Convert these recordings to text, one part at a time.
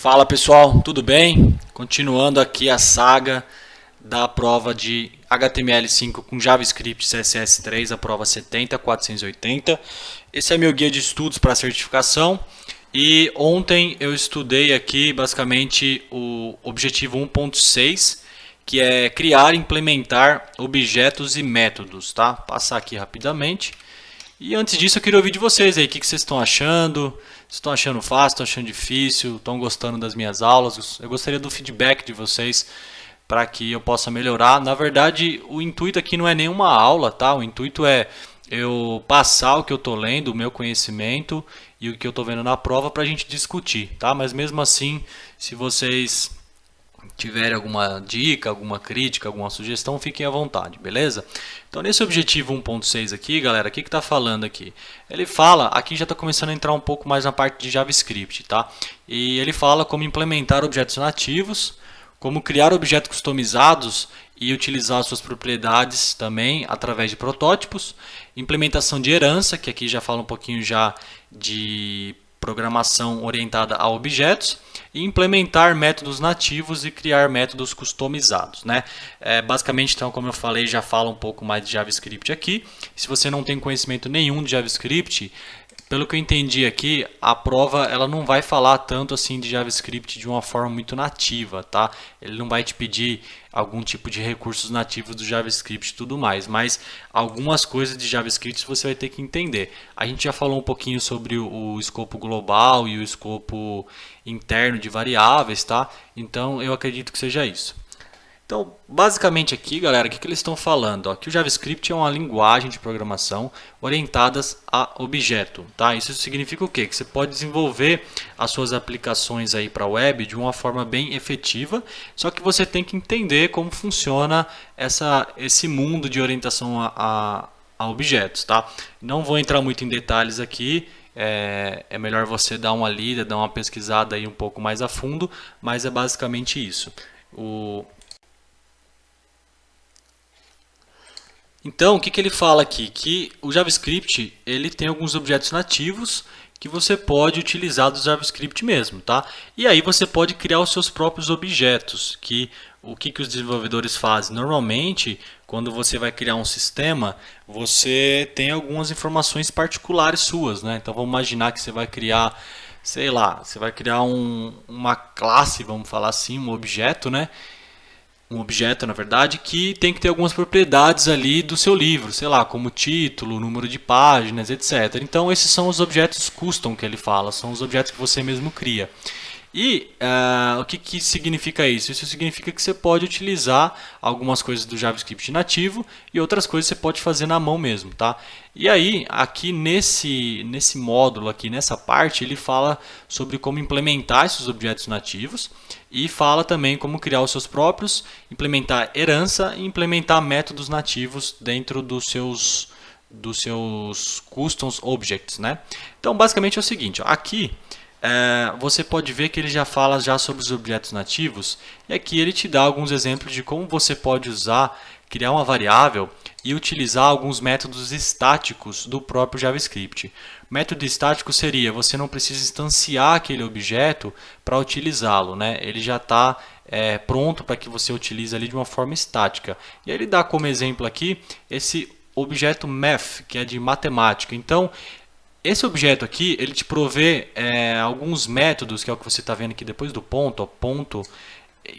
Fala pessoal, tudo bem? Continuando aqui a saga da prova de HTML5 com JavaScript CSS3, a prova 70480. Esse é meu guia de estudos para certificação e ontem eu estudei aqui basicamente o objetivo 1.6, que é criar e implementar objetos e métodos, tá? Passar aqui rapidamente. E antes disso eu queria ouvir de vocês aí, o que vocês estão achando? Estão achando fácil, estão achando difícil, estão gostando das minhas aulas? Eu gostaria do feedback de vocês para que eu possa melhorar. Na verdade, o intuito aqui não é nenhuma aula, tá? O intuito é eu passar o que eu estou lendo, o meu conhecimento e o que eu estou vendo na prova para a gente discutir, tá? Mas mesmo assim, se vocês tiverem alguma dica, alguma crítica, alguma sugestão, fiquem à vontade, beleza? Então nesse objetivo 1.6 aqui, galera, o que está falando aqui? Ele fala, aqui já está começando a entrar um pouco mais na parte de JavaScript, tá? E ele fala como implementar objetos nativos, como criar objetos customizados e utilizar suas propriedades também através de protótipos, implementação de herança, que aqui já fala um pouquinho já de programação orientada a objetos, e implementar métodos nativos e criar métodos customizados, né? Basicamente, então, como eu falei, já fala um pouco mais de JavaScript aqui. Se você não tem conhecimento nenhum de JavaScript, pelo que eu entendi aqui, a prova ela não vai falar tanto assim de JavaScript de uma forma muito nativa, tá? Ele não vai te pedir algum tipo de recursos nativos do JavaScript e tudo mais, mas algumas coisas de JavaScript você vai ter que entender. A gente já falou um pouquinho sobre o escopo global e o escopo interno de variáveis, tá? Então eu acredito que seja isso. Então, basicamente aqui, galera, o que eles estão falando? Ó, que o JavaScript é uma linguagem de programação orientadas a objeto, tá? Isso significa o quê? Que você pode desenvolver as suas aplicações aí para a web de uma forma bem efetiva, só que você tem que entender como funciona esse mundo de orientação a objetos, tá? Não vou entrar muito em detalhes aqui. É melhor você dar uma lida, dar uma pesquisada aí um pouco mais a fundo, mas é basicamente isso. Então, o que ele fala aqui? Que o JavaScript ele tem alguns objetos nativos que você pode utilizar do JavaScript mesmo, tá? E aí você pode criar os seus próprios objetos, o que os desenvolvedores fazem? Normalmente, quando você vai criar um sistema, você tem algumas informações particulares suas, né? Então, vamos imaginar que você vai criar, sei lá, você vai criar uma classe, vamos falar assim, um objeto, né? Um objeto, na verdade, que tem que ter algumas propriedades ali do seu livro, sei lá, como título, número de páginas, etc. Então, esses são os objetos custom que ele fala, são os objetos que você mesmo cria. E o que significa isso? Isso significa que você pode utilizar algumas coisas do JavaScript nativo e outras coisas você pode fazer na mão mesmo, tá? E aí, aqui nesse módulo, aqui nessa parte, ele fala sobre como implementar esses objetos nativos e fala também como criar os seus próprios, implementar herança e implementar métodos nativos dentro dos seus customs objects, né? Então, basicamente é o seguinte, ó, aqui você pode ver que ele já fala sobre os objetos nativos e aqui ele te dá alguns exemplos de como você pode criar uma variável e utilizar alguns métodos estáticos do próprio JavaScript. Método estático seria, você não precisa instanciar aquele objeto para utilizá-lo, né? Ele já está pronto para que você utilize ali de uma forma estática. E aí ele dá como exemplo aqui esse objeto math, que é de matemática. Então, esse objeto aqui, ele te provê alguns métodos, que é o que você está vendo aqui depois do ponto, ó, ponto,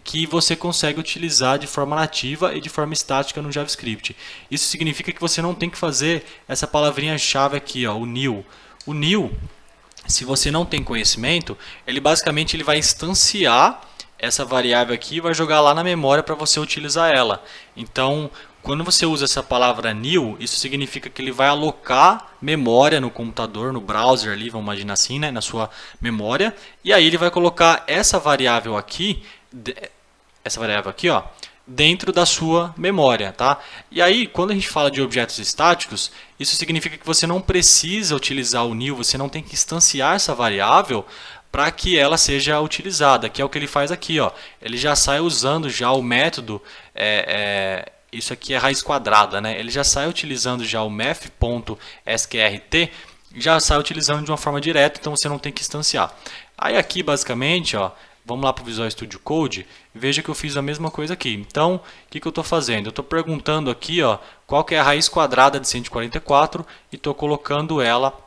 que você consegue utilizar de forma nativa e de forma estática no JavaScript. Isso significa que você não tem que fazer essa palavrinha-chave aqui, ó, o new. O new, se você não tem conhecimento, ele basicamente vai instanciar essa variável aqui e vai jogar lá na memória para você utilizar ela. Então, quando você usa essa palavra new, isso significa que ele vai alocar memória no computador, no browser ali, vamos imaginar assim, né, na sua memória, e aí ele vai colocar essa variável aqui, ó, dentro da sua memória, tá? E aí, quando a gente fala de objetos estáticos, isso significa que você não precisa utilizar o new, você não tem que instanciar essa variável para que ela seja utilizada, que é o que ele faz aqui, ó. Ele já sai usando já o método isso aqui é raiz quadrada, né? Ele já sai utilizando já o math.sqrt, já sai utilizando de uma forma direta, então você não tem que instanciar. Aí aqui basicamente, ó, vamos lá para o Visual Studio Code, veja que eu fiz a mesma coisa aqui. Então, o que eu estou fazendo? Eu estou perguntando aqui, ó, qual que é a raiz quadrada de 144 e estou colocando ela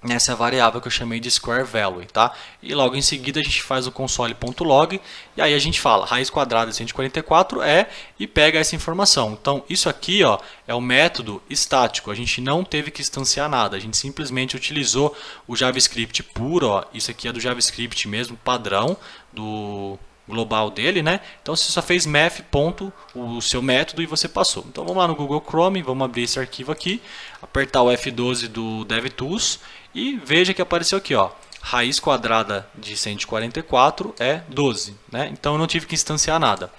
nessa variável que eu chamei de square value, tá? E logo em seguida a gente faz o console.log e aí a gente fala raiz quadrada de 144 e pega essa informação. Então isso aqui, ó, é o método estático, a gente não teve que instanciar nada, a gente simplesmente utilizou o JavaScript puro, ó, isso aqui é do JavaScript mesmo, padrão do global dele, né? Então você só fez math, ponto, o seu método e você passou. Então vamos lá no Google Chrome, vamos abrir esse arquivo aqui, apertar o F12 do DevTools e veja que apareceu aqui, ó, raiz quadrada de 144 é 12, né? Então eu não tive que instanciar nada.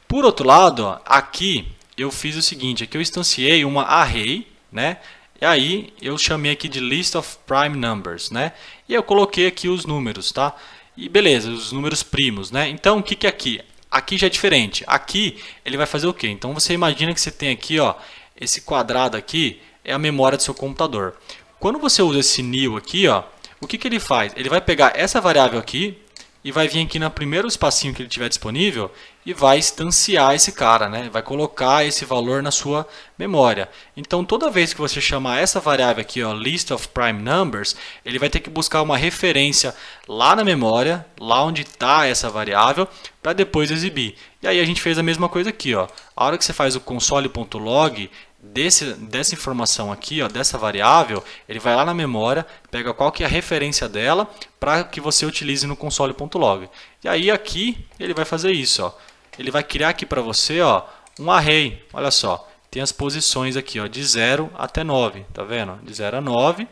Por outro lado, ó, aqui eu fiz o seguinte, aqui eu instanciei uma array, né? E aí eu chamei aqui de list of prime numbers, né? E eu coloquei aqui os números, tá? E beleza, os números primos, né? Então, o que é aqui? Aqui já é diferente. Aqui, ele vai fazer o quê? Então, você imagina que você tem aqui, ó, esse quadrado aqui é a memória do seu computador. Quando você usa esse new aqui, ó, o que ele faz? Ele vai pegar essa variável aqui e vai vir aqui no primeiro espacinho que ele tiver disponível e vai instanciar esse cara, né? Vai colocar esse valor na sua memória. Então, toda vez que você chamar essa variável aqui, ó, list of prime numbers, ele vai ter que buscar uma referência lá na memória, lá onde está essa variável, para depois exibir. E aí a gente fez a mesma coisa aqui, ó. A hora que você faz o console.log, dessa informação aqui, ó, dessa variável, ele vai lá na memória, pega qual que é a referência dela para que você utilize no console.log. E aí aqui ele vai fazer isso, ó. Ele vai criar aqui para você, ó, um array. Olha só, tem as posições aqui, ó, de 0 até 9, tá vendo? De 0 a 9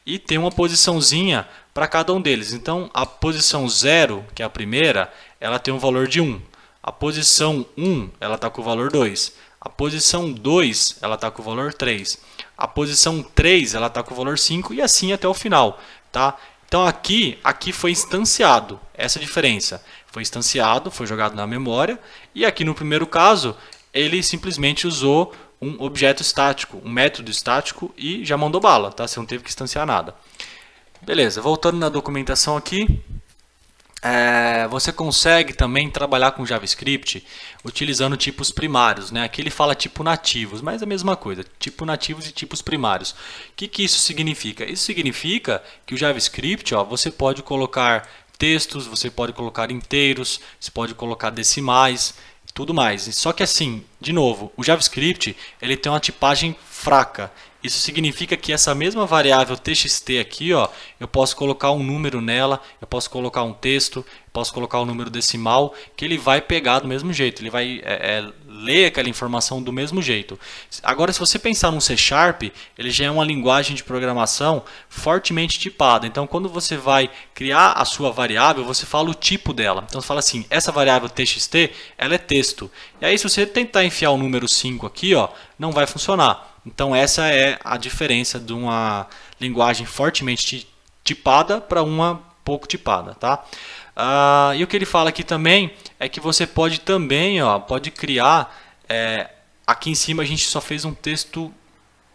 e tem uma posiçãozinha para cada um deles. Então a posição 0, que é a primeira, ela tem um valor de 1. A posição 1, ela está com o valor 2. A posição 2, ela está com o valor 3. A posição 3, ela está com o valor 5 e assim até o final, tá? Então aqui foi instanciado, essa diferença. Foi instanciado, foi jogado na memória e aqui no primeiro caso, ele simplesmente usou um objeto estático, um método estático e já mandou bala, tá? Você não teve que instanciar nada. Beleza, voltando na documentação aqui. Você consegue também trabalhar com JavaScript utilizando tipos primários, né? Aqui ele fala tipo nativos, mas é a mesma coisa, tipo nativos e tipos primários. O que isso significa? Isso significa que o JavaScript, ó, você pode colocar textos, você pode colocar inteiros, você pode colocar decimais, tudo mais. Só que assim, de novo, o JavaScript ele tem uma tipagem fraca. Isso significa que essa mesma variável txt aqui, ó, eu posso colocar um número nela, eu posso colocar um texto, posso colocar um número decimal, que ele vai pegar do mesmo jeito, ele vai ler aquela informação do mesmo jeito. Agora, se você pensar num C#, ele já é uma linguagem de programação fortemente tipada. Então, quando você vai criar a sua variável, você fala o tipo dela. Então, você fala assim, essa variável txt, ela é texto. E aí, se você tentar enfiar o número 5 aqui, ó, não vai funcionar. Então essa é a diferença de uma linguagem fortemente tipada para uma pouco tipada, tá? E o que ele fala aqui também é que você pode também, ó, pode criar, aqui em cima a gente só fez um texto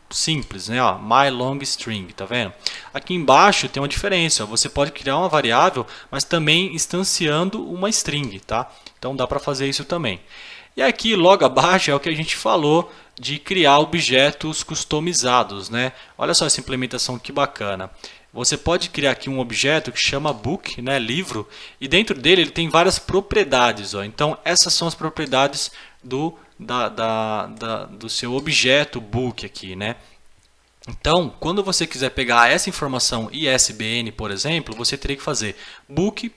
simples, né? Ó, my long string, tá vendo? Aqui embaixo tem uma diferença, ó, você pode criar uma variável, mas também instanciando uma string, tá? Então dá para fazer isso também. E aqui logo abaixo é o que a gente falou de criar objetos customizados, né? Olha só essa implementação que bacana. Você pode criar aqui um objeto que chama book, né, livro, e dentro dele ele tem várias propriedades, ó. Então essas são as propriedades do seu objeto book aqui, né? Então, quando você quiser pegar essa informação ISBN, por exemplo, você teria que fazer book.isbn.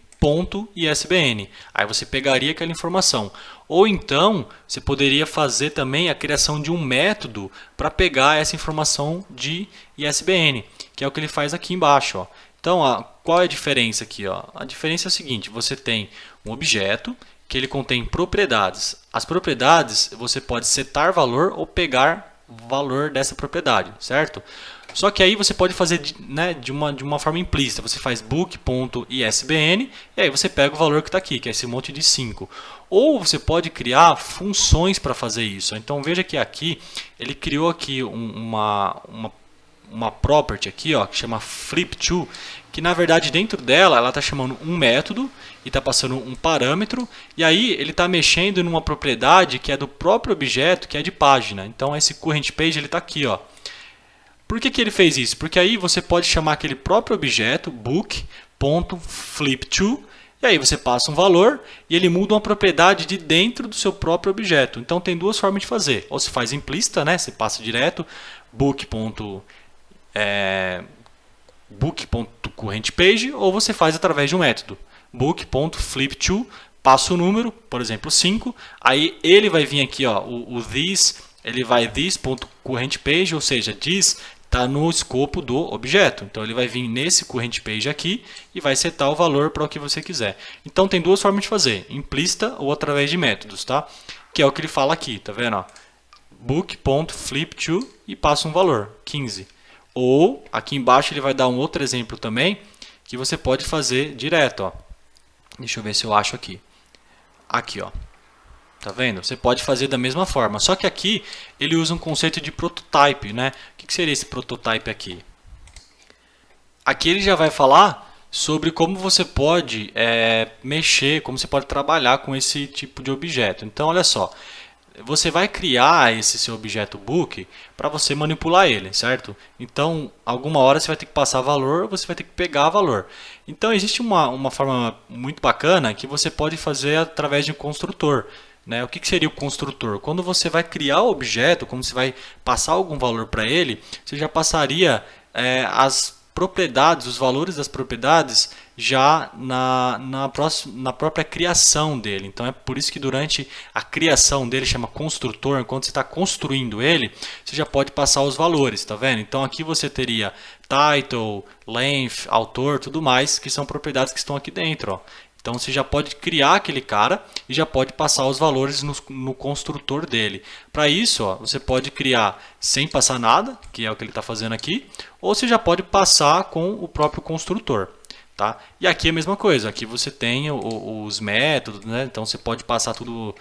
Aí você pegaria aquela informação. Ou então, você poderia fazer também a criação de um método para pegar essa informação de ISBN, que é o que ele faz aqui embaixo, ó. Então, qual é a diferença aqui, ó? A diferença é a seguinte, você tem um objeto que ele contém propriedades. As propriedades, você pode setar valor ou pegar valor dessa propriedade, certo? Só que aí você pode fazer, né, de uma forma implícita. Você faz book.isbn e aí você pega o valor que está aqui, que é esse monte de 5. Ou você pode criar funções para fazer isso. Então veja que aqui ele criou aqui uma property aqui, ó, que chama flip2, que na verdade dentro dela ela está chamando um método e está passando um parâmetro, e aí ele está mexendo numa propriedade que é do próprio objeto, que é de página. Então esse current page ele está aqui, ó. Por que ele fez isso? Porque aí você pode chamar aquele próprio objeto, book.flip2, e aí você passa um valor e ele muda uma propriedade de dentro do seu próprio objeto. Então tem duas formas de fazer. Ou se faz implícita, né? Você passa direto book.currentPage, ou você faz através de um método. book.flip2, passa o número, por exemplo 5, aí ele vai vir aqui, ó, o this, ele vai this.currentPage, ou seja, this está no escopo do objeto. Então ele vai vir nesse current page aqui e vai setar o valor para o que você quiser. Então tem duas formas de fazer, implícita ou através de métodos, tá? Que é o que ele fala aqui, tá vendo? Book.flip2 e passa um valor, 15. Ou aqui embaixo ele vai dar um outro exemplo também que você pode fazer direto, ó. Deixa eu ver se eu acho aqui. Aqui, ó. Tá vendo? Você pode fazer da mesma forma, só que aqui ele usa um conceito de prototype, né? O que seria esse prototype aqui? Aqui ele já vai falar sobre como você pode mexer, como você pode trabalhar com esse tipo de objeto. Então, olha só, você vai criar esse seu objeto book para você manipular ele, certo? Então, alguma hora você vai ter que passar valor, você vai ter que pegar valor. Então, existe uma forma muito bacana que você pode fazer através de um construtor. O que seria o construtor? Quando você vai criar o objeto, quando você vai passar algum valor para ele, você já passaria as propriedades, os valores das propriedades já na própria criação dele. Então é por isso que durante a criação dele chama construtor, enquanto você está construindo ele, você já pode passar os valores, tá vendo? Então aqui você teria title, length, autor, tudo mais, que são propriedades que estão aqui dentro, ó. Então você já pode criar aquele cara e já pode passar os valores no construtor dele. Para isso, ó, você pode criar sem passar nada, que é o que ele está fazendo aqui, ou você já pode passar com o próprio construtor. Tá? E aqui é a mesma coisa, aqui você tem os métodos, né? Então você pode passar tudo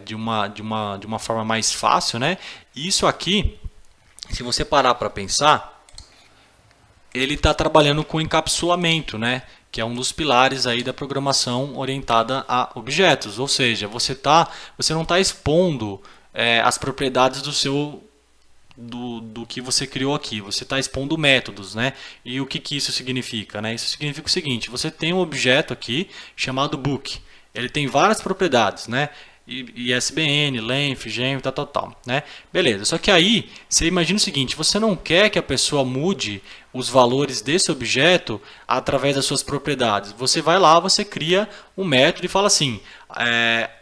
de uma forma mais fácil, né? Isso aqui, se você parar para pensar, ele está trabalhando com encapsulamento, né? Que é um dos pilares aí da programação orientada a objetos, ou seja, você não está expondo as propriedades do que você criou aqui, você está expondo métodos, né? E o que isso significa, né? Isso significa o seguinte: você tem um objeto aqui chamado book, ele tem várias propriedades, né? ISBN, length, gem, tal, né? Beleza, só que aí você imagina o seguinte: você não quer que a pessoa mude os valores desse objeto através das suas propriedades. Você vai lá, você cria um método e fala assim,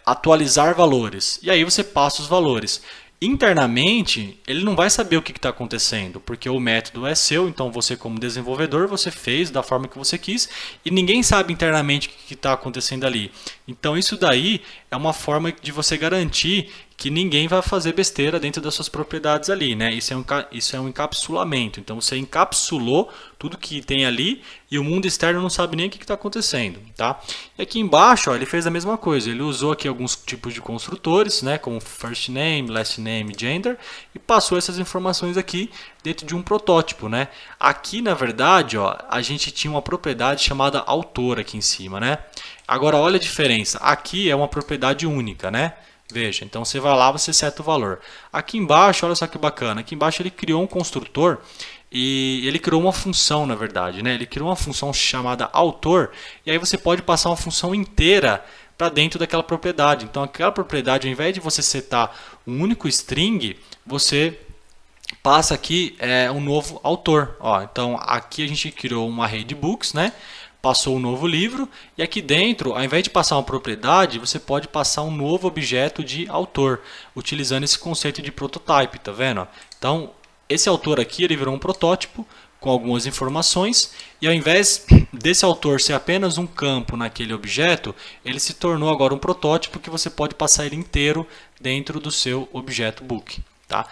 atualizar valores, e aí você passa os valores. Internamente, ele não vai saber o que está acontecendo, porque o método é seu, então você como desenvolvedor, você fez da forma que você quis, e ninguém sabe internamente o que está acontecendo ali. Então isso daí é uma forma de você garantir que ninguém vai fazer besteira dentro das suas propriedades ali, né? Isso é um encapsulamento, então você encapsulou tudo que tem ali e o mundo externo não sabe nem o que está acontecendo, tá? E aqui embaixo, ó, ele fez a mesma coisa, ele usou aqui alguns tipos de construtores, né? Como first name, last name, gender, e passou essas informações aqui dentro de um protótipo, né? Aqui, na verdade, ó, a gente tinha uma propriedade chamada autor aqui em cima, né? Agora, olha a diferença, aqui é uma propriedade única, né? Veja, então você vai lá, você seta o valor. Aqui embaixo, olha só que bacana, aqui embaixo ele criou um construtor e ele criou uma função, na verdade, né? Ele criou uma função chamada autor, e aí você pode passar uma função inteira para dentro daquela propriedade. Então aquela propriedade, ao invés de você setar um único string, você passa aqui um novo autor. Ó, então aqui a gente criou um array de books, né? Passou um novo livro, e aqui dentro, ao invés de passar uma propriedade, você pode passar um novo objeto de autor, utilizando esse conceito de prototype, tá vendo? Então, esse autor aqui, ele virou um protótipo com algumas informações, e ao invés desse autor ser apenas um campo naquele objeto, ele se tornou agora um protótipo que você pode passar ele inteiro dentro do seu objeto book, tá?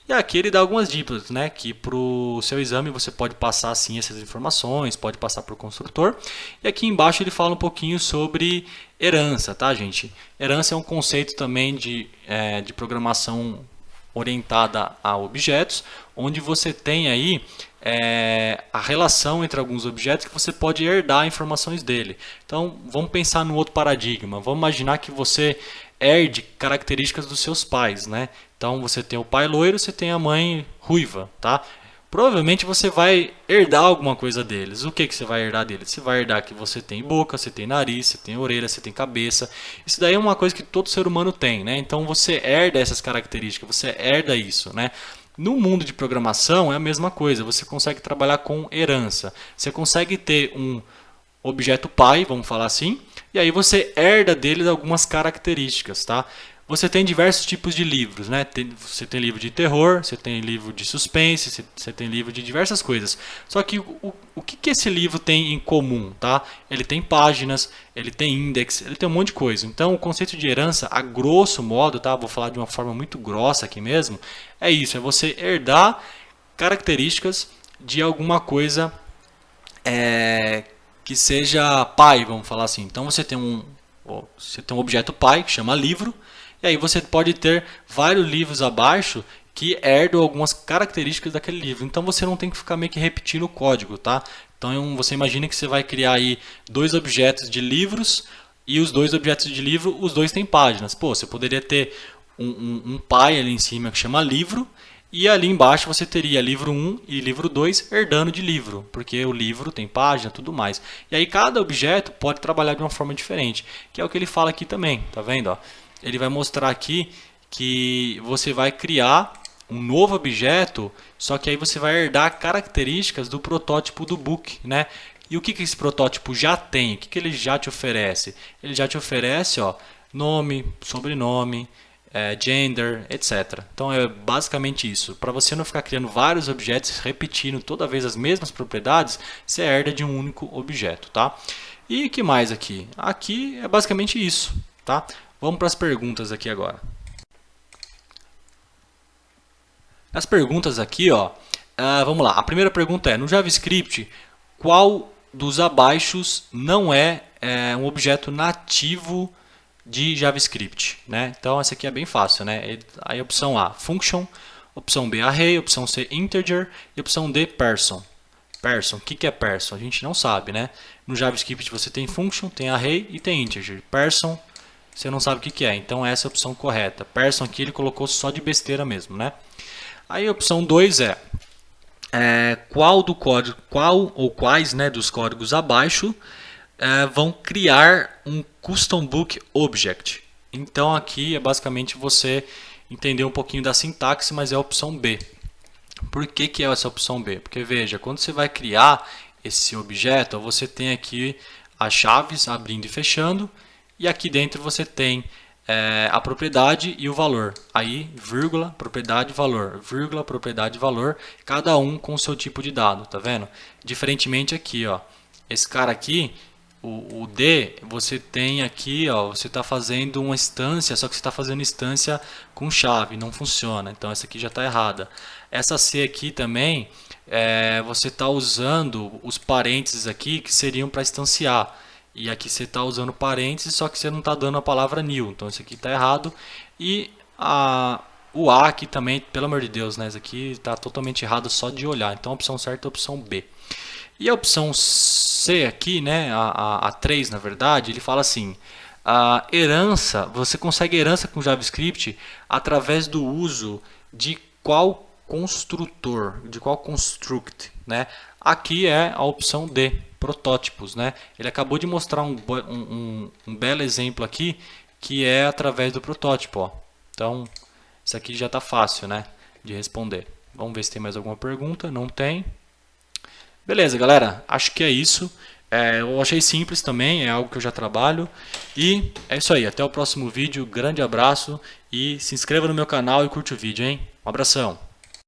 E aqui ele dá algumas dicas, né? Que para o seu exame você pode passar assim essas informações, pode passar para o construtor. E aqui embaixo ele fala um pouquinho sobre herança, tá, gente? Herança é um conceito também de programação orientada a objetos, onde você tem aí a relação entre alguns objetos que você pode herdar informações dele. Então, vamos pensar no outro paradigma. Vamos imaginar que você herde características dos seus pais, né? Então, você tem o pai loiro, você tem a mãe ruiva, tá? Provavelmente você vai herdar alguma coisa deles. O que você vai herdar deles? Você vai herdar que você tem boca, você tem nariz, você tem orelha, você tem cabeça. Isso daí é uma coisa que todo ser humano tem, né? Então você herda essas características, você herda isso, né? No mundo de programação é a mesma coisa. Você consegue trabalhar com herança. Você consegue ter um objeto pai, vamos falar assim, e aí você herda deles algumas características, tá? Você tem diversos tipos de livros, né? Você tem livro de terror, você tem livro de suspense, você tem livro de diversas coisas. Só que o que esse livro tem em comum, tá? Ele tem páginas, ele tem index, ele tem um monte de coisa. Então, o conceito de herança, a grosso modo, tá? Vou falar de uma forma muito grossa aqui mesmo, é isso, é você herdar características de alguma coisa que seja pai, vamos falar assim. Então, você tem um objeto pai que chama livro. E aí você pode ter vários livros abaixo que herdam algumas características daquele livro. Então você não tem que ficar meio que repetindo o código, tá? Então você imagina que você vai criar aí dois objetos de livros e os dois objetos de livro, os dois têm páginas. Pô, você poderia ter um pai ali em cima que chama livro e ali embaixo você teria livro 1 e livro 2 herdando de livro, porque o livro tem página e tudo mais. E aí cada objeto pode trabalhar de uma forma diferente, que é o que ele fala aqui também, tá vendo? Ó? Ele vai mostrar aqui que você vai criar um novo objeto, só que aí você vai herdar características do protótipo do book, né? E o que esse protótipo já tem? O que ele já te oferece? Ele já te oferece, ó, nome, sobrenome, gender, etc. Então é basicamente isso. Para você não ficar criando vários objetos, repetindo toda vez as mesmas propriedades, você herda de um único objeto, tá? E que mais aqui? Aqui é basicamente isso, tá? Vamos para as perguntas aqui agora. As perguntas aqui, ó, vamos lá. A primeira pergunta é, no JavaScript, qual dos abaixos não é um objeto nativo de JavaScript, né? Então essa aqui é bem fácil, né? Aí opção A, function, opção B, array, opção C, integer e opção D, person. Person, o que é person? A gente não sabe, né? No JavaScript você tem function, tem array e tem integer. Person, você não sabe o que é, então essa é a opção correta. Person aqui ele colocou só de besteira mesmo, né? Aí a opção 2 qual do código, qual ou quais, né, dos códigos abaixo vão criar um custom book object. Então aqui é basicamente você entender um pouquinho da sintaxe, mas é a opção B. Por que é essa opção B? Porque veja, quando você vai criar esse objeto, você tem aqui as chaves abrindo e fechando, e aqui dentro você tem a propriedade e o valor. Aí, vírgula, propriedade, valor, vírgula, propriedade, valor, cada um com o seu tipo de dado, tá vendo? Diferentemente aqui, ó, esse cara aqui, o D, você tem aqui, ó, você está fazendo uma instância, só que você está fazendo instância com chave, não funciona. Então essa aqui já está errada. Essa C aqui também, você está usando os parênteses aqui que seriam para instanciar. E aqui você está usando parênteses, só que você não está dando a palavra new. Então isso aqui está errado. E o A aqui também, pelo amor de Deus, né? Isso aqui está totalmente errado só de olhar. Então a opção certa é a opção B. E a opção C aqui, né? A 3 na verdade, ele fala assim: a herança, você consegue herança com JavaScript através do uso de qual construtor, de qual construct, né? Aqui é a opção D, protótipos, né? Ele acabou de mostrar um belo exemplo aqui, que é através do protótipo, ó. Então, isso aqui já está fácil, né, de responder. Vamos ver se tem mais alguma pergunta. Não tem. Beleza, galera. Acho que é isso. Eu achei simples também, é algo que eu já trabalho. E é isso aí. Até o próximo vídeo. Grande abraço e se inscreva no meu canal e curte o vídeo, hein? Um abração.